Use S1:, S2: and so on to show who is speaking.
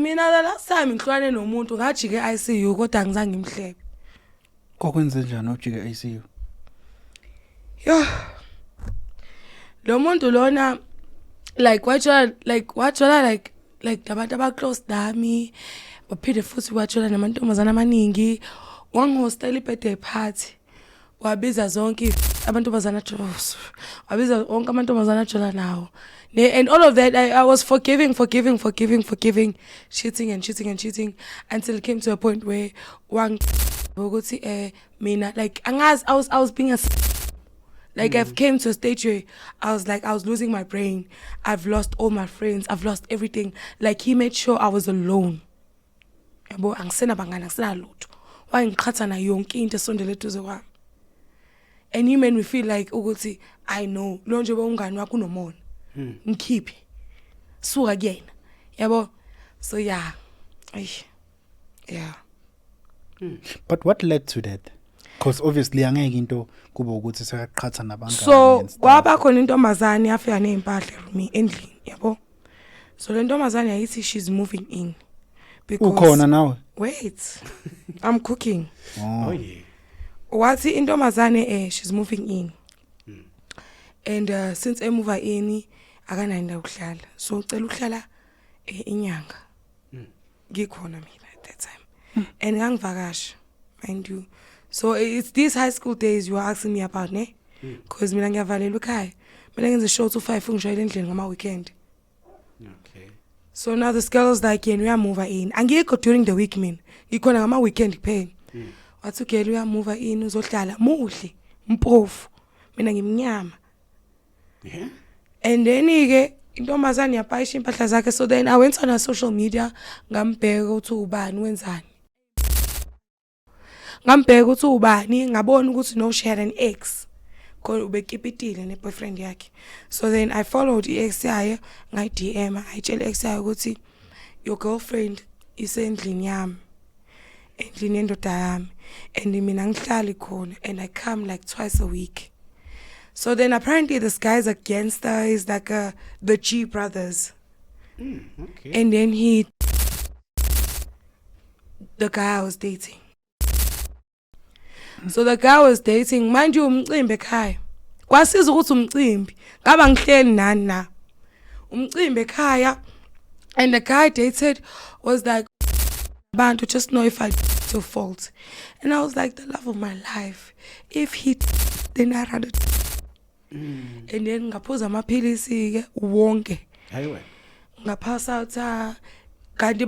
S1: mina the last time ngihlwane nomuntu ngajike ICU kodwa ngizange ngimhlebe.
S2: Kokwenze njani ujike ICU?
S1: Yo. Lo muntu lona like wathola like abantu aba close nami baphinde futhi wathola namantombazana amaningi wangihostela birthday party wabiza zonke amantombazana wabiza wonke amantombazana athola nawo and all of that I was forgiving cheating until it came to a point where ukuthi mina like angazi I was being a like I've came to a stage where I was losing my brain. I've lost all my friends. I've lost everything. Like he made sure I was alone. Yabo angisena bangana ngisena lutho. Wayengikhatha na yonke into esondele eduze kwami. And he made me feel like ukuthi I know lo nje bongani wakho unomona. Ngikhiphi. Suka kuyena. Yabo so yeah. Yeah.
S2: But what led to that? Because obviously angeke into kuba ukuthi sekaqhatha nabangani.
S1: So kwaba khona intombazane yafika nezimpahla rumi endlini yabo. So le ntombazane yayithi she's moving in. Because
S2: ukhona nawe?
S1: Wait. I'm cooking.
S2: Oh yeah.
S1: Wathi intombazane she's moving in. And since move in akanayo indawo ukuhlala. So ucela ukuhlala inyanga. Ngikhona mina at that time. And ngangivakasha mind you. So it's these high school days you are asking me about, ne? Because mina ngiyavalelwa ekhaya. Mina ngenza show to 5 ngishayela endlini ngama weekend.
S3: Okay.
S1: So now the girls like we are move in. Angikho during the week mina. Ngikhona ngama weekend kuphela. Wathi girl we are move in uzohlala muhle, mpofu. Mina ngimnyama.
S3: Yeah.
S1: And then ke intombazane yapayisha impahla zakhe so then I went on her social media ngambheka ukuthi ubani wenzani. Ngambheka ukuthi ubani ngabona ukuthi no she had an ex because ubekipitile ne boyfriend yakhe. So then I followed ex yayo ngai DM ayitshela ex yayo ukuthi your girlfriend isendlini yami endlini yendoda yami and mina ngihlali khona and I come like twice a week. So then apparently this guy's against her is like the G brothers.
S3: Okay.
S1: And then the guy I was dating. So the guy was dating, mind you, umcimbi ekhaya. Kwasiza ukuthi umcimbi, ngaba ngihleli nani na. Umcimbi ekhaya, and the guy dated was like, "Bantu, just know if I to fault." And I was like, the love of my life. If he then I rather. And then ngaphuza amaphilisi ke wonke.
S3: Hayiwe.
S1: Ngapass out kanti